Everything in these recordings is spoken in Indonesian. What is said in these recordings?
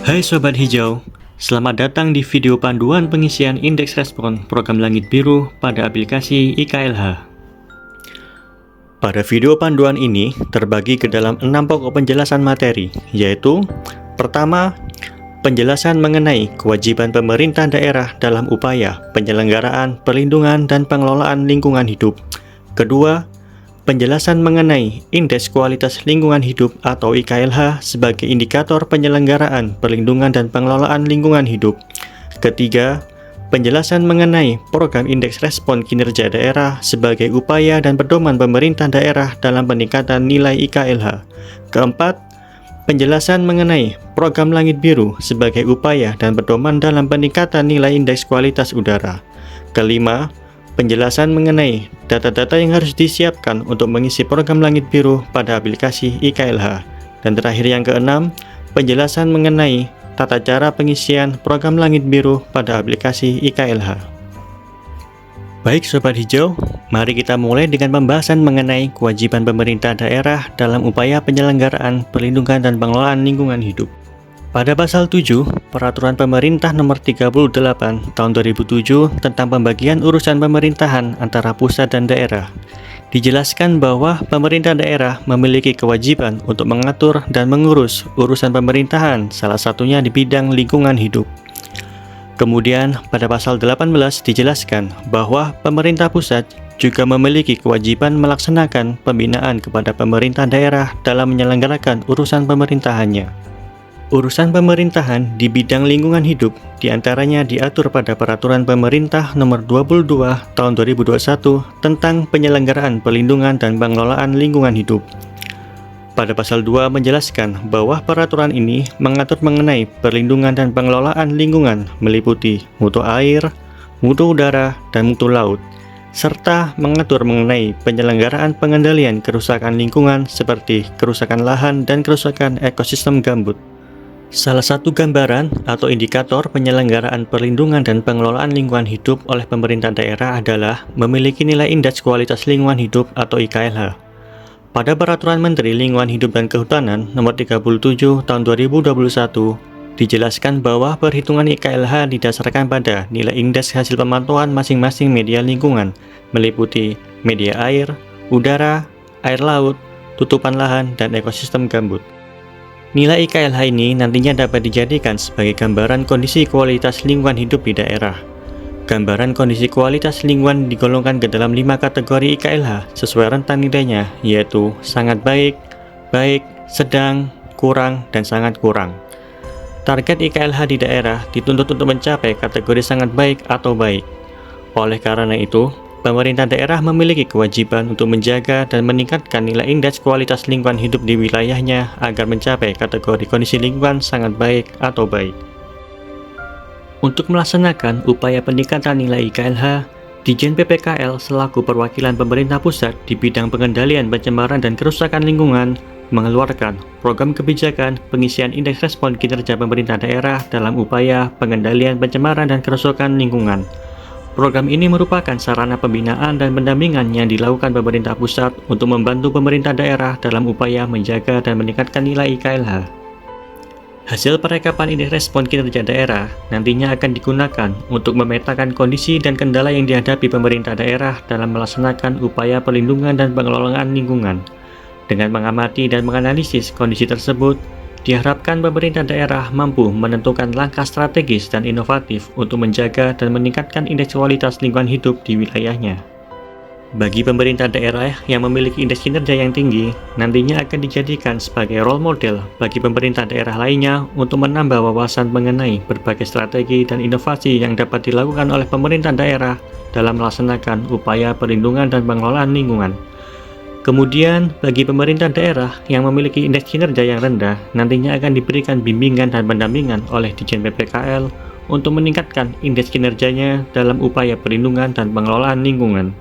Hai Sobat Hijau, selamat datang di video panduan pengisian indeks respon program Langit Biru pada aplikasi IKLH. Pada video panduan ini terbagi ke dalam 6 pokok penjelasan materi, yaitu pertama, penjelasan mengenai kewajiban pemerintah daerah dalam upaya penyelenggaraan, perlindungan, dan pengelolaan lingkungan hidup. Kedua, penjelasan mengenai Indeks Kualitas Lingkungan Hidup atau IKLH sebagai indikator penyelenggaraan, perlindungan, dan pengelolaan lingkungan hidup. Ketiga, penjelasan mengenai Program Indeks Respon Kinerja Daerah sebagai upaya dan pedoman pemerintah daerah dalam peningkatan nilai IKLH. Keempat, penjelasan mengenai Program Langit Biru sebagai upaya dan pedoman dalam peningkatan nilai indeks kualitas udara. Kelima, penjelasan mengenai data-data yang harus disiapkan untuk mengisi program Langit Biru pada aplikasi IKLH. Dan terakhir yang keenam, penjelasan mengenai tata cara pengisian program Langit Biru pada aplikasi IKLH. Baik Sobat Hijau, mari kita mulai dengan pembahasan mengenai kewajiban pemerintah daerah dalam upaya penyelenggaraan, perlindungan, dan pengelolaan lingkungan hidup. Pada pasal 7, Peraturan Pemerintah Nomor 38 Tahun 2007 tentang pembagian urusan pemerintahan antara pusat dan daerah, dijelaskan bahwa pemerintah daerah memiliki kewajiban untuk mengatur dan mengurus urusan pemerintahan, salah satunya di bidang lingkungan hidup. Kemudian, pada pasal 18 dijelaskan bahwa pemerintah pusat juga memiliki kewajiban melaksanakan pembinaan kepada pemerintah daerah dalam menyelenggarakan urusan pemerintahannya. Urusan pemerintahan di bidang lingkungan hidup diantaranya diatur pada Peraturan Pemerintah Nomor 22 Tahun 2021 tentang penyelenggaraan, perlindungan, dan pengelolaan lingkungan hidup. Pada pasal 2 menjelaskan bahwa peraturan ini mengatur mengenai perlindungan dan pengelolaan lingkungan meliputi mutu air, mutu udara, dan mutu laut, serta mengatur mengenai penyelenggaraan pengendalian kerusakan lingkungan seperti kerusakan lahan dan kerusakan ekosistem gambut. Salah satu gambaran atau indikator penyelenggaraan perlindungan dan pengelolaan lingkungan hidup oleh pemerintah daerah adalah memiliki nilai indeks kualitas lingkungan hidup atau IKLH. Pada Peraturan Menteri Lingkungan Hidup dan Kehutanan Nomor 37 Tahun 2021, dijelaskan bahwa perhitungan IKLH didasarkan pada nilai indeks hasil pemantauan masing-masing media lingkungan, meliputi media air, udara, air laut, tutupan lahan, dan ekosistem gambut. Nilai IKLH ini nantinya dapat dijadikan sebagai gambaran kondisi kualitas lingkungan hidup di daerah. Gambaran kondisi kualitas lingkungan digolongkan ke dalam 5 kategori IKLH sesuai rentang nilainya, yaitu sangat baik, baik, sedang, kurang, dan sangat kurang. Target IKLH di daerah dituntut untuk mencapai kategori sangat baik atau baik. Oleh karena itu, pemerintah daerah memiliki kewajiban untuk menjaga dan meningkatkan nilai indeks kualitas lingkungan hidup di wilayahnya agar mencapai kategori kondisi lingkungan sangat baik atau baik. Untuk melaksanakan upaya peningkatan nilai IKLH, Ditjen PPKL selaku perwakilan pemerintah pusat di bidang pengendalian pencemaran dan kerusakan lingkungan mengeluarkan program kebijakan pengisian indeks respon kinerja pemerintah daerah dalam upaya pengendalian pencemaran dan kerusakan lingkungan. Program ini merupakan sarana pembinaan dan pendampingan yang dilakukan pemerintah pusat untuk membantu pemerintah daerah dalam upaya menjaga dan meningkatkan nilai IKLH. Hasil perekapan indeks respon kinerja daerah nantinya akan digunakan untuk memetakan kondisi dan kendala yang dihadapi pemerintah daerah dalam melaksanakan upaya perlindungan dan pengelolaan lingkungan. Dengan mengamati dan menganalisis kondisi tersebut, diharapkan pemerintah daerah mampu menentukan langkah strategis dan inovatif untuk menjaga dan meningkatkan indeks kualitas lingkungan hidup di wilayahnya. Bagi pemerintah daerah yang memiliki indeks kinerja yang tinggi, nantinya akan dijadikan sebagai role model bagi pemerintah daerah lainnya untuk menambah wawasan mengenai berbagai strategi dan inovasi yang dapat dilakukan oleh pemerintah daerah dalam melaksanakan upaya perlindungan dan pengelolaan lingkungan. Kemudian, bagi pemerintah daerah yang memiliki indeks kinerja yang rendah, nantinya akan diberikan bimbingan dan pendampingan oleh Ditjen PPKL untuk meningkatkan indeks kinerjanya dalam upaya perlindungan dan pengelolaan lingkungan.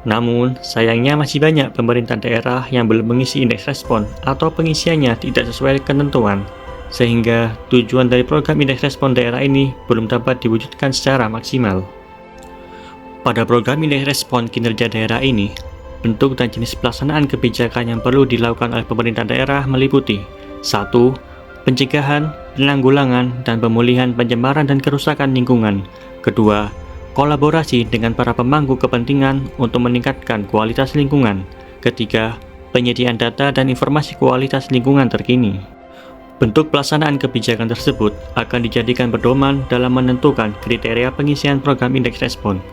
Namun, sayangnya masih banyak pemerintah daerah yang belum mengisi indeks respon atau pengisiannya tidak sesuai ketentuan, sehingga tujuan dari program indeks respon daerah ini belum dapat diwujudkan secara maksimal. Pada program indeks respon kinerja daerah ini, bentuk dan jenis pelaksanaan kebijakan yang perlu dilakukan oleh pemerintah daerah meliputi 1. Pencegahan, penanggulangan dan pemulihan pencemaran dan kerusakan lingkungan. Kedua, kolaborasi dengan para pemangku kepentingan untuk meningkatkan kualitas lingkungan. Ketiga, penyediaan data dan informasi kualitas lingkungan terkini. Bentuk pelaksanaan kebijakan tersebut akan dijadikan pedoman dalam menentukan kriteria pengisian program indeks respon.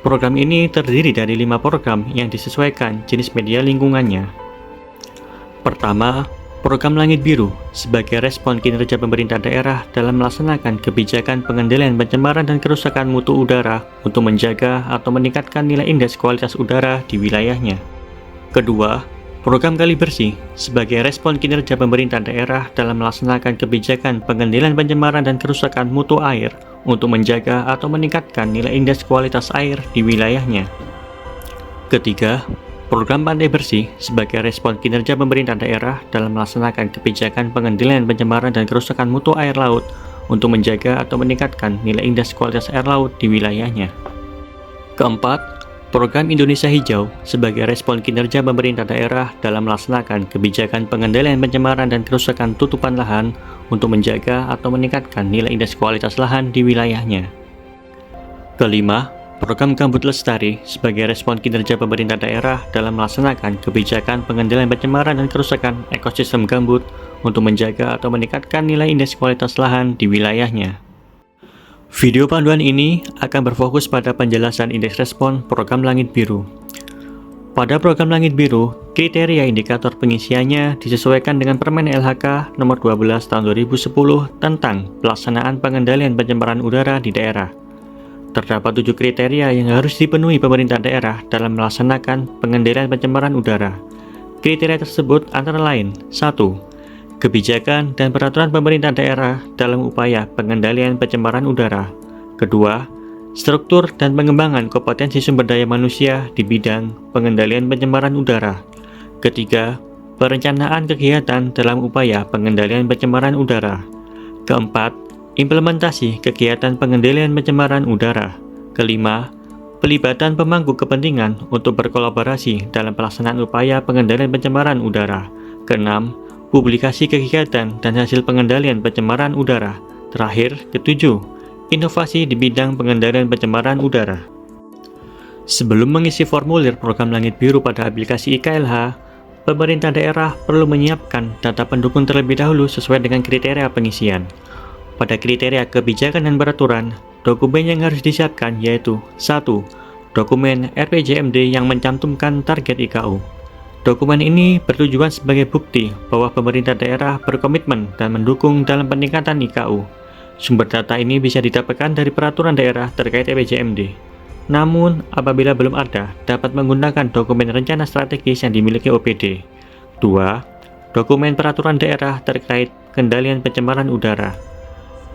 Program ini terdiri dari 5 program yang disesuaikan jenis media lingkungannya. Pertama, program Langit Biru sebagai respon kinerja pemerintah daerah dalam melaksanakan kebijakan pengendalian pencemaran dan kerusakan mutu udara untuk menjaga atau meningkatkan nilai indeks kualitas udara di wilayahnya. Kedua, program Kali Bersih sebagai respon kinerja pemerintah daerah dalam melaksanakan kebijakan pengendalian pencemaran dan kerusakan mutu air untuk menjaga atau meningkatkan nilai indeks kualitas air di wilayahnya. Ketiga, program Pantai Bersih sebagai respon kinerja pemerintah daerah dalam melaksanakan kebijakan pengendalian pencemaran dan kerusakan mutu air laut untuk menjaga atau meningkatkan nilai indeks kualitas air laut di wilayahnya. Keempat, program Indonesia Hijau sebagai respon kinerja pemerintah daerah dalam melaksanakan kebijakan pengendalian pencemaran dan kerusakan tutupan lahan untuk menjaga atau meningkatkan nilai indeks kualitas lahan di wilayahnya. Kelima, program Gambut Lestari sebagai respon kinerja pemerintah daerah dalam melaksanakan kebijakan pengendalian pencemaran dan kerusakan ekosistem gambut untuk menjaga atau meningkatkan nilai indeks kualitas lahan di wilayahnya. Video panduan ini akan berfokus pada penjelasan indeks respon program Langit Biru. Pada program Langit Biru, kriteria indikator pengisiannya disesuaikan dengan Permen LHK Nomor 12 Tahun 2010 tentang pelaksanaan pengendalian pencemaran udara di daerah. Terdapat 7 kriteria yang harus dipenuhi pemerintah daerah dalam melaksanakan pengendalian pencemaran udara. Kriteria tersebut antara lain: 1. Kebijakan dan peraturan pemerintah daerah dalam upaya pengendalian pencemaran udara. Kedua, struktur dan pengembangan kompetensi sumber daya manusia di bidang pengendalian pencemaran udara. Ketiga, perencanaan kegiatan dalam upaya pengendalian pencemaran udara. Keempat, implementasi kegiatan pengendalian pencemaran udara. Kelima, pelibatan pemangku kepentingan untuk berkolaborasi dalam pelaksanaan upaya pengendalian pencemaran udara. Keenam, publikasi kegiatan dan hasil pengendalian pencemaran udara. Terakhir, ketujuh, inovasi di bidang pengendalian pencemaran udara. Sebelum mengisi formulir program Langit Biru pada aplikasi IKLH, pemerintah daerah perlu menyiapkan data pendukung terlebih dahulu sesuai dengan kriteria pengisian. Pada kriteria kebijakan dan peraturan, dokumen yang harus disiapkan yaitu 1. Dokumen RPJMD yang mencantumkan target IKU. Dokumen ini bertujuan sebagai bukti bahwa pemerintah daerah berkomitmen dan mendukung dalam peningkatan IKU. Sumber data ini bisa didapatkan dari peraturan daerah terkait RPJMD. Namun, apabila belum ada, dapat menggunakan dokumen rencana strategis yang dimiliki OPD. 2. Dokumen peraturan daerah terkait kendalian pencemaran udara.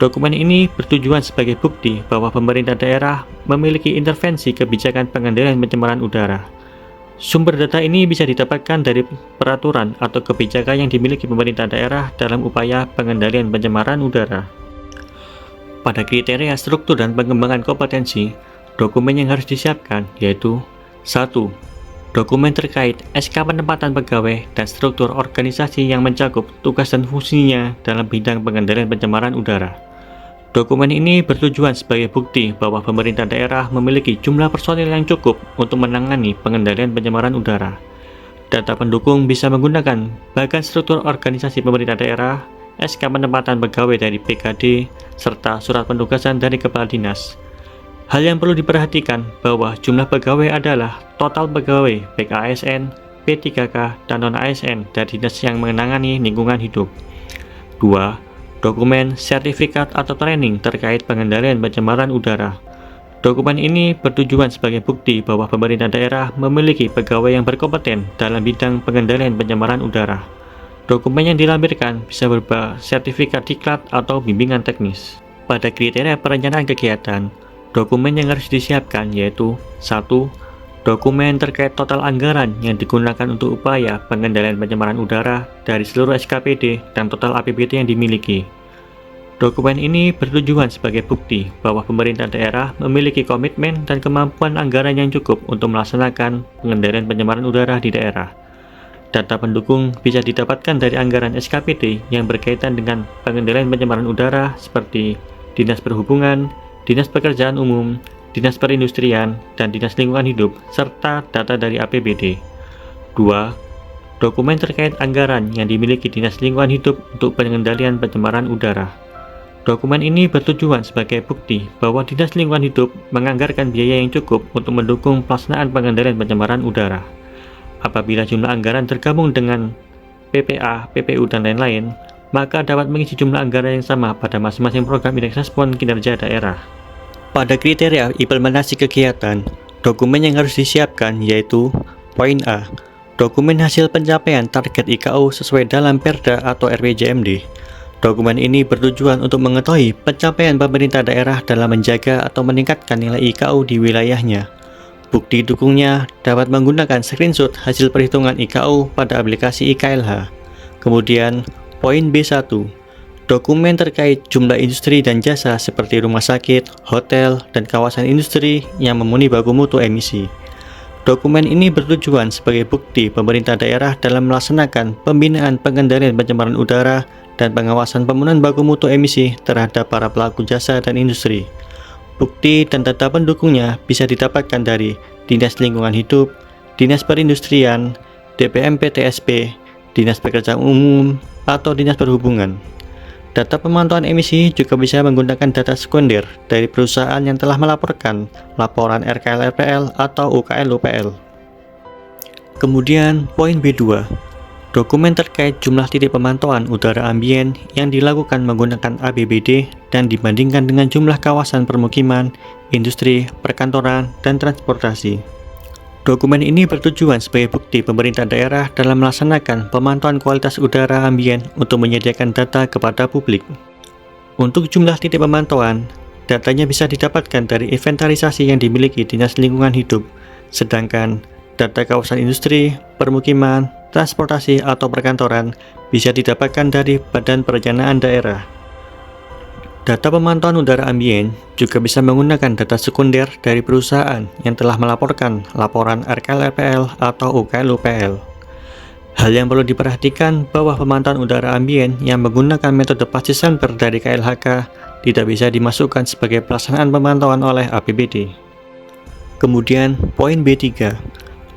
Dokumen ini bertujuan sebagai bukti bahwa pemerintah daerah memiliki intervensi kebijakan pengendalian pencemaran udara. Sumber data ini bisa didapatkan dari peraturan atau kebijakan yang dimiliki pemerintah daerah dalam upaya pengendalian pencemaran udara. Pada kriteria struktur dan pengembangan kompetensi, dokumen yang harus disiapkan yaitu 1. Dokumen terkait SK penempatan pegawai dan struktur organisasi yang mencakup tugas dan fungsinya dalam bidang pengendalian pencemaran udara. Dokumen ini bertujuan sebagai bukti bahwa pemerintah daerah memiliki jumlah personil yang cukup untuk menangani pengendalian pencemaran udara. Data pendukung bisa menggunakan bagan struktur organisasi pemerintah daerah, SK penempatan pegawai dari PKD, serta surat penugasan dari kepala dinas. Hal yang perlu diperhatikan bahwa jumlah pegawai adalah total pegawai baik ASN, P3K, dan non-ASN dari dinas yang menangani lingkungan hidup. 2. Dokumen sertifikat atau training terkait pengendalian pencemaran udara. Dokumen ini bertujuan sebagai bukti bahwa pemerintah daerah memiliki pegawai yang berkompeten dalam bidang pengendalian pencemaran udara. Dokumen yang dilampirkan bisa berupa sertifikat diklat atau bimbingan teknis. Pada kriteria perencanaan kegiatan, dokumen yang harus disiapkan yaitu 1. Dokumen terkait total anggaran yang digunakan untuk upaya pengendalian pencemaran udara dari seluruh SKPD dan total APBD yang dimiliki. Dokumen ini bertujuan sebagai bukti bahwa pemerintah daerah memiliki komitmen dan kemampuan anggaran yang cukup untuk melaksanakan pengendalian pencemaran udara di daerah. Data pendukung bisa didapatkan dari anggaran SKPD yang berkaitan dengan pengendalian pencemaran udara seperti Dinas Perhubungan, Dinas Pekerjaan Umum, Dinas Perindustrian, dan Dinas Lingkungan Hidup, serta data dari APBD. 2. Dokumen terkait anggaran yang dimiliki Dinas Lingkungan Hidup untuk pengendalian pencemaran udara. Dokumen ini bertujuan sebagai bukti bahwa Dinas Lingkungan Hidup menganggarkan biaya yang cukup untuk mendukung pelaksanaan pengendalian pencemaran udara. Apabila jumlah anggaran tergabung dengan PPA, PPU, dan lain-lain, maka dapat mengisi jumlah anggaran yang sama pada masing-masing program indeks respon kinerja daerah. Pada kriteria implementasi kegiatan, dokumen yang harus disiapkan yaitu poin A, dokumen hasil pencapaian target IKU sesuai dalam Perda atau RPJMD. Dokumen ini bertujuan untuk mengetahui pencapaian pemerintah daerah dalam menjaga atau meningkatkan nilai IKU di wilayahnya. Bukti dukungnya dapat menggunakan screenshot hasil perhitungan IKU pada aplikasi IKLH. Kemudian, poin B1, dokumen terkait jumlah industri dan jasa seperti rumah sakit, hotel, dan kawasan industri yang memenuhi baku mutu emisi. Dokumen ini bertujuan sebagai bukti pemerintah daerah dalam melaksanakan pembinaan pengendalian pencemaran udara dan pengawasan pemenuhan baku mutu emisi terhadap para pelaku jasa dan industri. Bukti dan data pendukungnya bisa didapatkan dari Dinas Lingkungan Hidup, Dinas Perindustrian, DPM PTSP, Dinas Pekerjaan Umum, atau Dinas Perhubungan. Data pemantauan emisi juga bisa menggunakan data sekunder dari perusahaan yang telah melaporkan laporan RKL-RPL atau UKL-UPL. Kemudian, poin B2, dokumen terkait jumlah titik pemantauan udara ambien yang dilakukan menggunakan APBD dan dibandingkan dengan jumlah kawasan permukiman, industri, perkantoran, dan transportasi. Dokumen ini bertujuan sebagai bukti pemerintah daerah dalam melaksanakan pemantauan kualitas udara ambien untuk menyediakan data kepada publik. Untuk jumlah titik pemantauan, datanya bisa didapatkan dari inventarisasi yang dimiliki Dinas Lingkungan Hidup, sedangkan data kawasan industri, permukiman, transportasi, atau perkantoran bisa didapatkan dari Badan Perencanaan Daerah. Data pemantauan udara ambien juga bisa menggunakan data sekunder dari perusahaan yang telah melaporkan laporan RKL-RPL atau UKL-UPL. Hal yang perlu diperhatikan bahwa pemantauan udara ambien yang menggunakan metode pasif sampler dari KLHK tidak bisa dimasukkan sebagai pelaksanaan pemantauan oleh APBD. Kemudian, poin B3,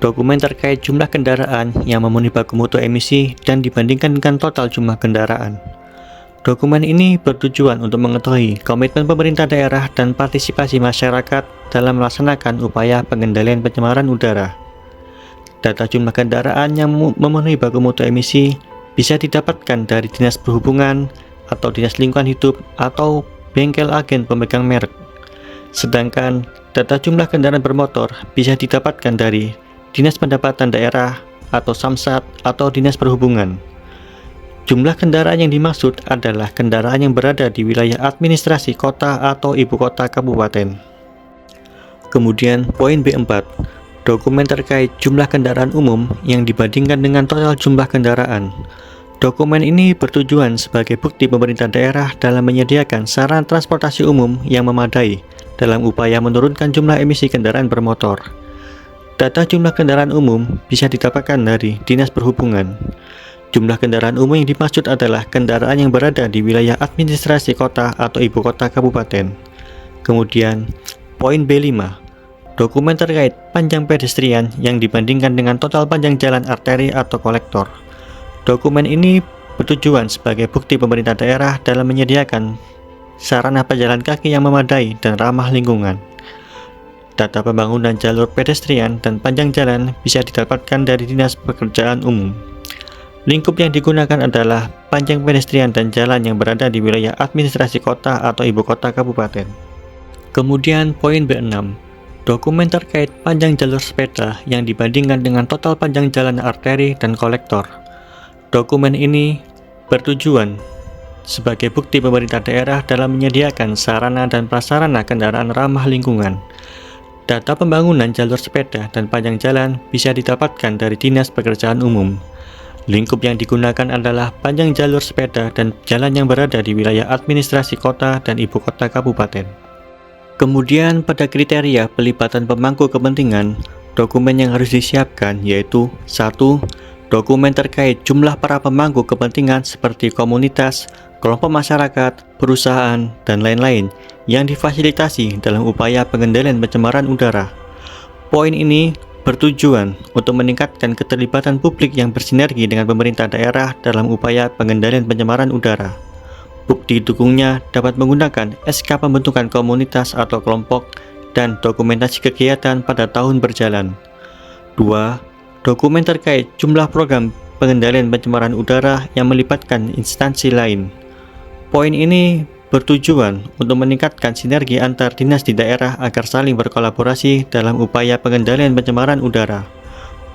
dokumen terkait jumlah kendaraan yang memenuhi baku mutu emisi dan dibandingkan dengan total jumlah kendaraan. Dokumen ini bertujuan untuk mengetahui komitmen pemerintah daerah dan partisipasi masyarakat dalam melaksanakan upaya pengendalian pencemaran udara. Data jumlah kendaraan yang memenuhi baku mutu emisi bisa didapatkan dari Dinas Perhubungan atau Dinas Lingkungan Hidup atau bengkel agen pemegang merek. Sedangkan data jumlah kendaraan bermotor bisa didapatkan dari Dinas Pendapatan Daerah atau Samsat atau Dinas Perhubungan. Jumlah kendaraan yang dimaksud adalah kendaraan yang berada di wilayah administrasi kota atau ibu kota kabupaten. Kemudian poin B4, dokumen terkait jumlah kendaraan umum yang dibandingkan dengan total jumlah kendaraan. Dokumen ini bertujuan sebagai bukti pemerintah daerah dalam menyediakan sarana transportasi umum yang memadai dalam upaya menurunkan jumlah emisi kendaraan bermotor. Data jumlah kendaraan umum bisa didapatkan dari Dinas Perhubungan. Jumlah kendaraan umum yang dimaksud adalah kendaraan yang berada di wilayah administrasi kota atau ibu kota kabupaten. Kemudian, poin B5, dokumen terkait panjang pedestrian yang dibandingkan dengan total panjang jalan arteri atau kolektor. Dokumen ini bertujuan sebagai bukti pemerintah daerah dalam menyediakan sarana pejalan kaki yang memadai dan ramah lingkungan. Data pembangunan jalur pedestrian dan panjang jalan bisa didapatkan dari Dinas Pekerjaan Umum. Lingkup yang digunakan adalah panjang pedestrian dan jalan yang berada di wilayah administrasi kota atau ibu kota kabupaten. Kemudian poin B6, dokumen terkait panjang jalur sepeda yang dibandingkan dengan total panjang jalan arteri dan kolektor. Dokumen ini bertujuan sebagai bukti pemerintah daerah dalam menyediakan sarana dan prasarana kendaraan ramah lingkungan. Data pembangunan jalur sepeda dan panjang jalan bisa didapatkan dari Dinas Pekerjaan Umum. Lingkup yang digunakan adalah panjang jalur sepeda dan jalan yang berada di wilayah administrasi kota dan ibu kota kabupaten. Kemudian pada kriteria pelibatan pemangku kepentingan, dokumen yang harus disiapkan yaitu 1. dokumen terkait jumlah para pemangku kepentingan seperti komunitas, kelompok masyarakat, perusahaan, dan lain-lain yang difasilitasi dalam upaya pengendalian pencemaran udara. Poin ini bertujuan untuk meningkatkan keterlibatan publik yang bersinergi dengan pemerintah daerah dalam upaya pengendalian pencemaran udara. Bukti dukungnya dapat menggunakan SK pembentukan komunitas atau kelompok dan dokumentasi kegiatan pada tahun berjalan. 2. Dokumen terkait jumlah program pengendalian pencemaran udara yang melibatkan instansi lain. Poin ini bertujuan untuk meningkatkan sinergi antar dinas di daerah agar saling berkolaborasi dalam upaya pengendalian pencemaran udara.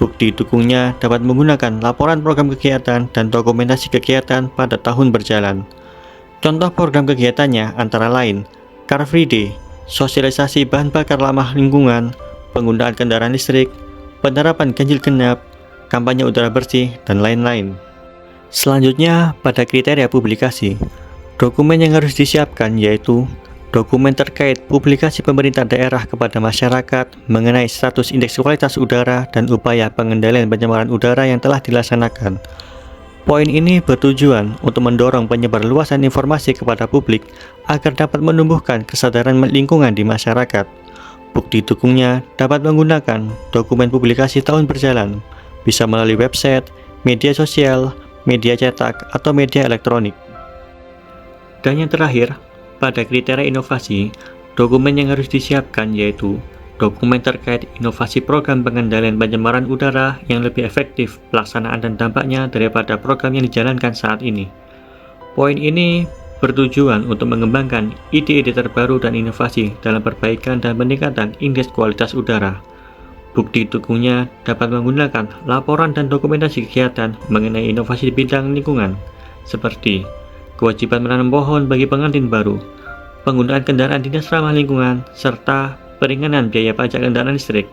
Bukti dukungnya dapat menggunakan laporan program kegiatan dan dokumentasi kegiatan pada tahun berjalan. Contoh program kegiatannya antara lain Car Free Day, sosialisasi bahan bakar ramah lingkungan, penggunaan kendaraan listrik, penerapan ganjil genap, kampanye udara bersih, dan lain-lain. Selanjutnya, pada kriteria publikasi, dokumen yang harus disiapkan yaitu dokumen terkait publikasi pemerintah daerah kepada masyarakat mengenai status indeks kualitas udara dan upaya pengendalian pencemaran udara yang telah dilaksanakan. Poin ini bertujuan untuk mendorong penyebarluasan informasi kepada publik agar dapat menumbuhkan kesadaran lingkungan di masyarakat. Bukti dukungnya dapat menggunakan dokumen publikasi tahun berjalan, bisa melalui website, media sosial, media cetak, atau media elektronik. Dan yang terakhir, pada kriteria inovasi, dokumen yang harus disiapkan yaitu dokumen terkait inovasi program pengendalian pencemaran udara yang lebih efektif pelaksanaan dan dampaknya daripada program yang dijalankan saat ini. Poin ini bertujuan untuk mengembangkan ide-ide terbaru dan inovasi dalam perbaikan dan peningkatan indeks kualitas udara. Bukti dukungnya dapat menggunakan laporan dan dokumentasi kegiatan mengenai inovasi di bidang lingkungan, seperti kewajiban menanam pohon bagi pengantin baru, penggunaan kendaraan dinas ramah lingkungan, serta peringanan biaya pajak kendaraan listrik,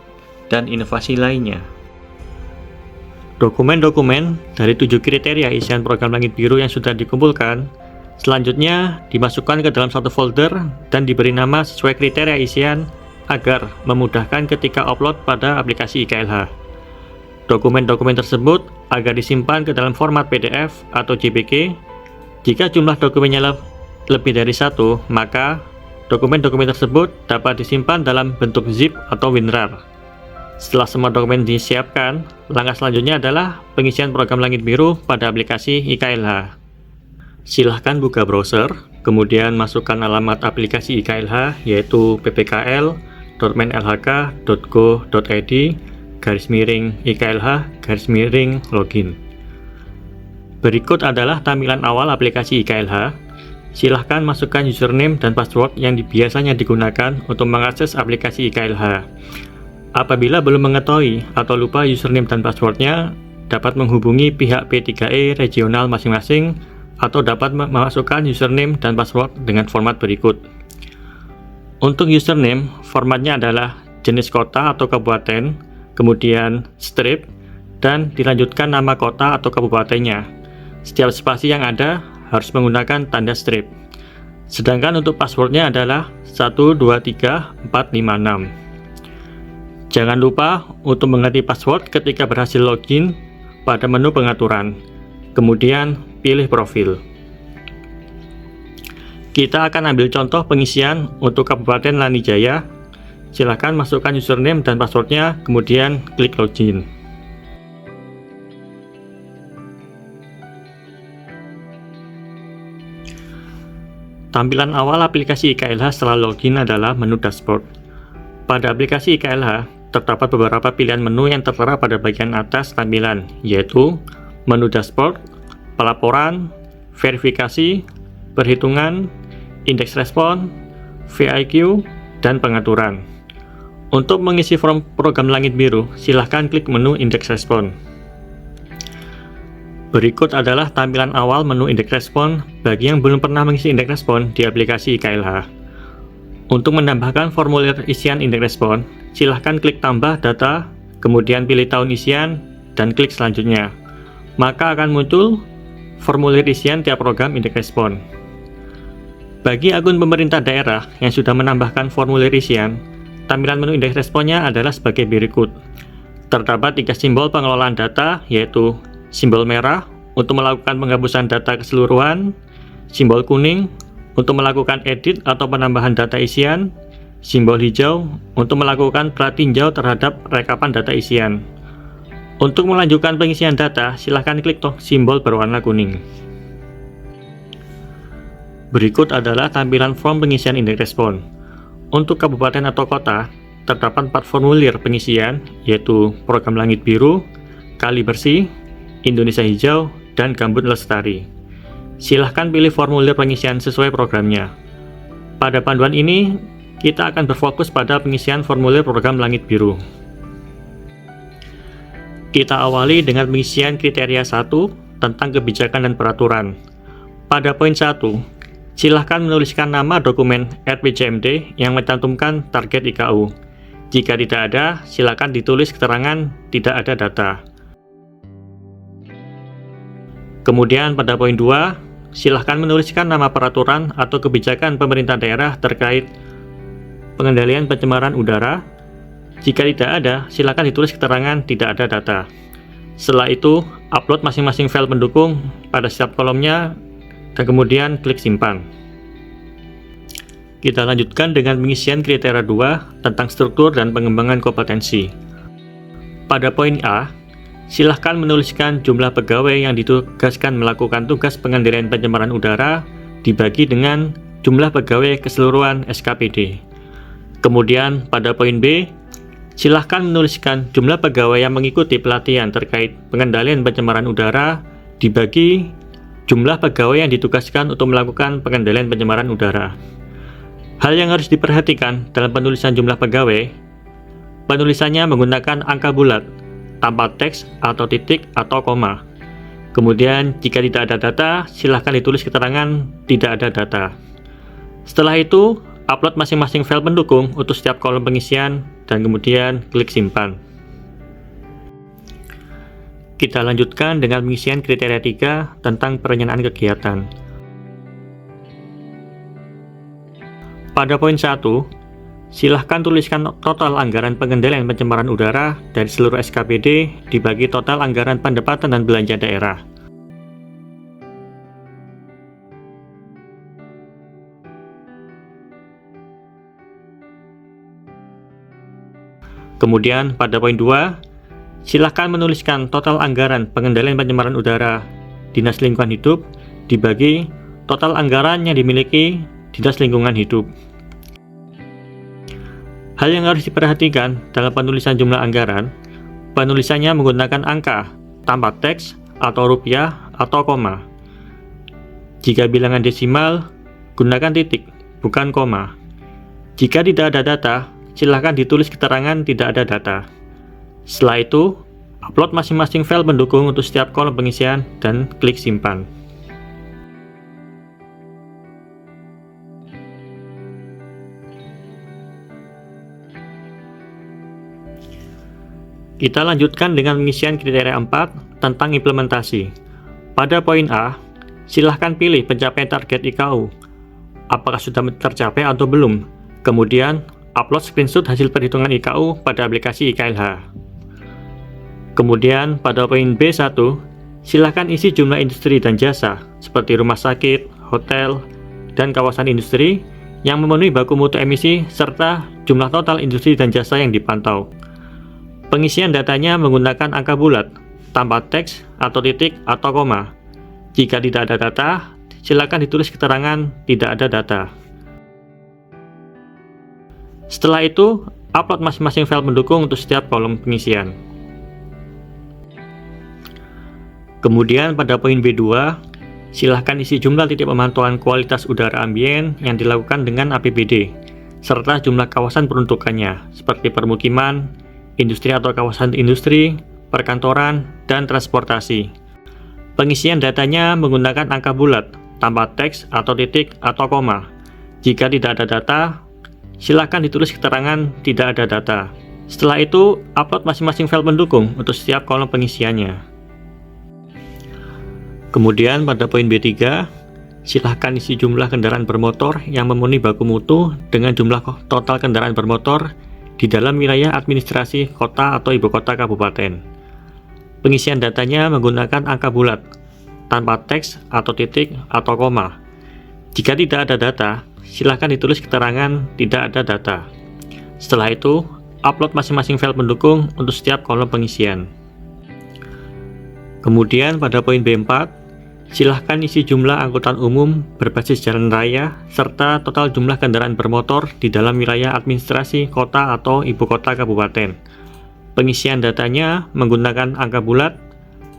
dan inovasi lainnya. Dokumen-dokumen dari 7 kriteria isian program Langit Biru yang sudah dikumpulkan, selanjutnya dimasukkan ke dalam satu folder dan diberi nama sesuai kriteria isian agar memudahkan ketika upload pada aplikasi IKLH. Dokumen-dokumen tersebut agar disimpan ke dalam format PDF atau JPG. Jika jumlah dokumennya lebih dari 1, maka dokumen-dokumen tersebut dapat disimpan dalam bentuk zip atau WinRAR. Setelah semua dokumen disiapkan, langkah selanjutnya adalah pengisian program Langit Biru pada aplikasi IKLH. Silahkan buka browser, kemudian masukkan alamat aplikasi IKLH yaitu ppkl.menlhk.go.id/IKLH/login. Berikut adalah tampilan awal aplikasi IKLH. Silahkan masukkan username dan password yang biasanya digunakan untuk mengakses aplikasi IKLH. Apabila belum mengetahui atau lupa username dan passwordnya, dapat menghubungi pihak P3E regional masing-masing atau dapat memasukkan username dan password dengan format berikut. Untuk username, formatnya adalah jenis kota atau kabupaten, kemudian strip, dan dilanjutkan nama kota atau kabupatennya. Setiap spasi yang ada harus menggunakan tanda strip. Sedangkan untuk passwordnya adalah 123456. Jangan lupa untuk mengganti password ketika berhasil login pada menu pengaturan. Kemudian pilih profil. Kita akan ambil contoh pengisian untuk Kabupaten Lanijaya. Silakan masukkan username dan passwordnya, kemudian klik login. Tampilan awal aplikasi IKLH setelah login adalah menu dashboard. Pada aplikasi IKLH, terdapat beberapa pilihan menu yang tertera pada bagian atas tampilan, yaitu menu dashboard, pelaporan, verifikasi, perhitungan, indeks respon, VIQ, dan pengaturan. Untuk mengisi form program Langit Biru, silahkan klik menu indeks respon. Berikut adalah tampilan awal menu indeks respon bagi yang belum pernah mengisi indeks respon di aplikasi IKLH. Untuk menambahkan formulir isian indeks respon, silahkan klik tambah data, kemudian pilih tahun isian, dan klik selanjutnya. Maka akan muncul formulir isian tiap program indeks respon. Bagi akun pemerintah daerah yang sudah menambahkan formulir isian, tampilan menu indeks responnya adalah sebagai berikut. Terdapat 3 simbol pengelolaan data, yaitu simbol merah untuk melakukan penghapusan data keseluruhan, simbol kuning untuk melakukan edit atau penambahan data isian, simbol hijau untuk melakukan pratinjau terhadap rekapan data isian. Untuk melanjutkan pengisian data, silahkan klik simbol berwarna kuning. Berikut adalah tampilan form pengisian indeks respon. Untuk kabupaten atau kota, terdapat 4 formulir pengisian, yaitu Program Langit Biru, Kali Bersih, Indonesia Hijau, dan Gambut Lestari. Silahkan pilih formulir pengisian sesuai programnya. Pada panduan ini, kita akan berfokus pada pengisian formulir program Langit Biru. Kita awali dengan pengisian kriteria 1 tentang kebijakan dan peraturan. Pada poin 1, silahkan menuliskan nama dokumen RPJMD yang mencantumkan target IKU. Jika tidak ada, silahkan ditulis keterangan tidak ada data. Kemudian pada poin 2, silahkan menuliskan nama peraturan atau kebijakan pemerintah daerah terkait pengendalian pencemaran udara. Jika tidak ada, silakan ditulis keterangan tidak ada data. Setelah itu, upload masing-masing file pendukung pada setiap kolomnya dan kemudian klik simpan. Kita lanjutkan dengan pengisian kriteria 2 tentang struktur dan pengembangan kompetensi. Pada poin A, silahkan menuliskan jumlah pegawai yang ditugaskan melakukan tugas pengendalian pencemaran udara dibagi dengan jumlah pegawai keseluruhan SKPD. Kemudian pada poin B, silahkan menuliskan jumlah pegawai yang mengikuti pelatihan terkait pengendalian pencemaran udara dibagi jumlah pegawai yang ditugaskan untuk melakukan pengendalian pencemaran udara. Hal yang harus diperhatikan dalam penulisan jumlah pegawai, penulisannya menggunakan angka bulat, tanpa teks atau titik atau koma. Kemudian jika tidak ada data, silahkan ditulis keterangan tidak ada data. Setelah itu, upload masing-masing file pendukung untuk setiap kolom pengisian dan kemudian klik simpan. Kita lanjutkan dengan pengisian kriteria 3 tentang perencanaan kegiatan. Pada poin 1, silahkan tuliskan total anggaran pengendalian pencemaran udara dari seluruh SKPD dibagi total anggaran pendapatan dan belanja daerah. Kemudian pada poin 2, silahkan menuliskan total anggaran pengendalian pencemaran udara Dinas Lingkungan Hidup dibagi total anggaran yang dimiliki Dinas Lingkungan Hidup. Hal yang harus diperhatikan dalam penulisan jumlah anggaran, penulisannya menggunakan angka tanpa teks atau rupiah atau koma. Jika bilangan desimal, gunakan titik, bukan koma. Jika tidak ada data, silakan ditulis keterangan tidak ada data. Setelah itu, upload masing-masing file pendukung untuk setiap kolom pengisian dan klik simpan. Kita lanjutkan dengan pengisian kriteria 4 tentang implementasi. Pada poin A, silahkan pilih pencapaian target IKU. Apakah sudah tercapai atau belum? Kemudian, upload screenshot hasil perhitungan IKU pada aplikasi IKLH. Kemudian, pada poin B1, silahkan isi jumlah industri dan jasa, seperti rumah sakit, hotel, dan kawasan industri yang memenuhi baku mutu emisi, serta jumlah total industri dan jasa yang dipantau. Pengisian datanya menggunakan angka bulat, tanpa teks atau titik atau koma. Jika tidak ada data, silakan ditulis keterangan tidak ada data. Setelah itu, upload masing-masing file pendukung untuk setiap kolom pengisian. Kemudian pada poin B2, silahkan isi jumlah titik pemantauan kualitas udara ambien yang dilakukan dengan APBD, serta jumlah kawasan peruntukannya, seperti permukiman, industri atau kawasan industri, perkantoran, dan transportasi. Pengisian datanya menggunakan angka bulat, tanpa teks atau titik atau koma. Jika tidak ada data, silakan ditulis keterangan tidak ada data. Setelah itu, upload masing-masing file pendukung untuk setiap kolom pengisiannya. Kemudian pada poin B3, silahkan isi jumlah kendaraan bermotor yang memenuhi baku mutu dengan jumlah total kendaraan bermotor di dalam wilayah administrasi kota atau ibu kota kabupaten. Pengisian datanya menggunakan angka bulat, tanpa teks atau titik atau koma. Jika tidak ada data, silakan ditulis keterangan tidak ada data. Setelah itu, upload masing-masing file pendukung untuk setiap kolom pengisian. Kemudian pada poin B4, silahkan isi jumlah angkutan umum berbasis jalan raya serta total jumlah kendaraan bermotor di dalam wilayah administrasi kota atau ibu kota kabupaten. Pengisian datanya menggunakan angka bulat,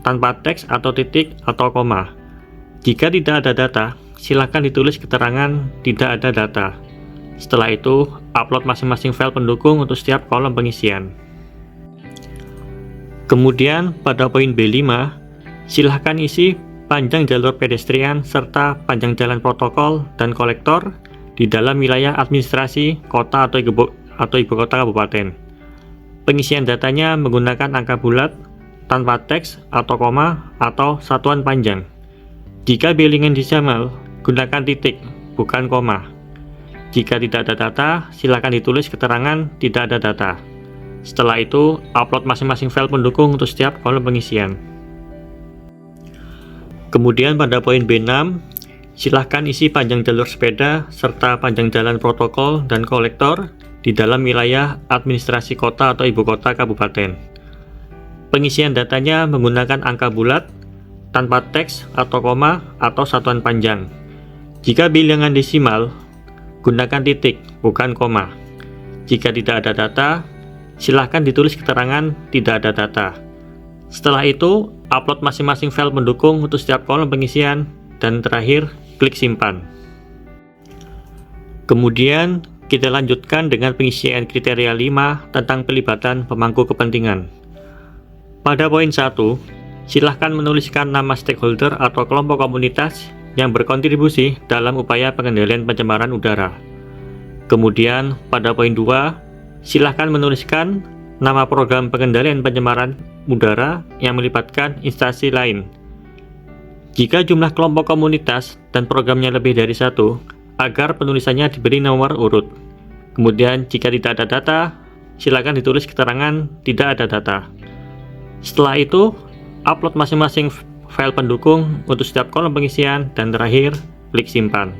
tanpa teks atau titik atau koma. Jika tidak ada data, silakan ditulis keterangan tidak ada data. Setelah itu, upload masing-masing file pendukung untuk setiap kolom pengisian. Kemudian pada poin B5, silahkan isi panjang jalur pedestrian serta panjang jalan protokol dan kolektor di dalam wilayah administrasi kota atau ibu kota kabupaten. Pengisian datanya menggunakan angka bulat, tanpa teks atau koma atau satuan panjang. Jika bilangan desimal, gunakan titik, bukan koma. Jika tidak ada data, silakan ditulis keterangan tidak ada data. Setelah itu, upload masing-masing file pendukung untuk setiap kolom pengisian. Kemudian pada poin B6, silahkan isi panjang jalur sepeda serta panjang jalan protokol dan kolektor di dalam wilayah administrasi kota atau ibu kota kabupaten. Pengisian datanya menggunakan angka bulat, tanpa teks atau koma atau satuan panjang. Jika bilangan desimal, gunakan titik, bukan koma. Jika tidak ada data, silahkan ditulis keterangan tidak ada data. Setelah itu, upload masing-masing file pendukung untuk setiap kolom pengisian, dan terakhir, klik simpan. Kemudian, kita lanjutkan dengan pengisian kriteria 5 tentang pelibatan pemangku kepentingan. Pada poin 1, silahkan menuliskan nama stakeholder atau kelompok komunitas yang berkontribusi dalam upaya pengendalian pencemaran udara. Kemudian, pada poin 2, silahkan menuliskan nama program pengendalian pencemaran udara yang melibatkan instansi lain. Jika jumlah kelompok komunitas dan programnya lebih dari 1, agar penulisannya diberi nomor urut. Kemudian, jika tidak ada data, silakan ditulis keterangan tidak ada data. Setelah itu, upload masing-masing file pendukung untuk setiap kolom pengisian, dan terakhir, klik simpan.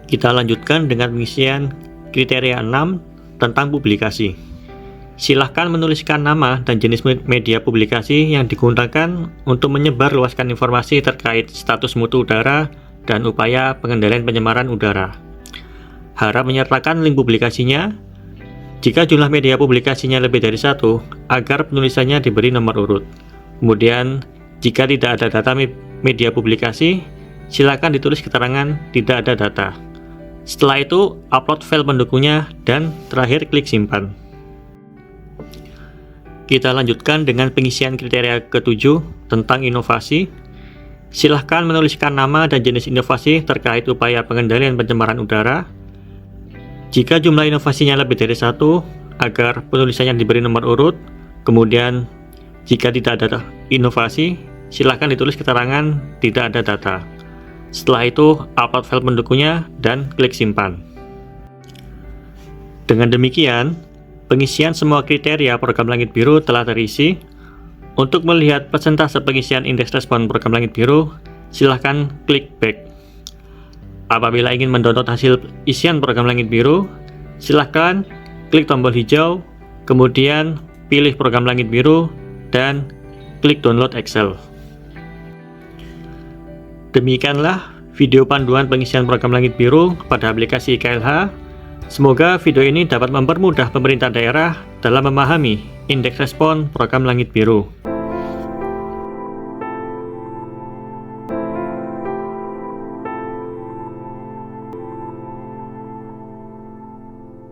Kita lanjutkan dengan pengisian kriteria 6 tentang publikasi. Silahkan menuliskan nama dan jenis media publikasi yang digunakan untuk menyebarluaskan informasi terkait status mutu udara dan upaya pengendalian pencemaran udara. Harap menyertakan link publikasinya. Jika jumlah media publikasinya lebih dari 1, agar penulisannya diberi nomor urut. Kemudian, jika tidak ada data media publikasi, silakan ditulis keterangan tidak ada data. Setelah itu, upload file pendukungnya, dan terakhir klik simpan. Kita lanjutkan dengan pengisian kriteria ke-7 tentang inovasi. Silahkan menuliskan nama dan jenis inovasi terkait upaya pengendalian pencemaran udara. Jika jumlah inovasinya lebih dari 1, agar penulisannya diberi nomor urut. Kemudian, jika tidak ada inovasi, silahkan ditulis keterangan tidak ada data. Setelah itu, upload file pendukungnya dan klik simpan. Dengan demikian, pengisian semua kriteria program Langit Biru telah terisi. Untuk melihat persentase pengisian indeks respon program Langit Biru, silahkan klik back. Apabila ingin mendownload hasil isian program Langit Biru, silahkan klik tombol hijau, kemudian pilih program Langit Biru, dan klik download Excel. Demikianlah video panduan pengisian program Langit Biru pada aplikasi IKLH. Semoga video ini dapat mempermudah pemerintah daerah dalam memahami indeks respon program Langit Biru.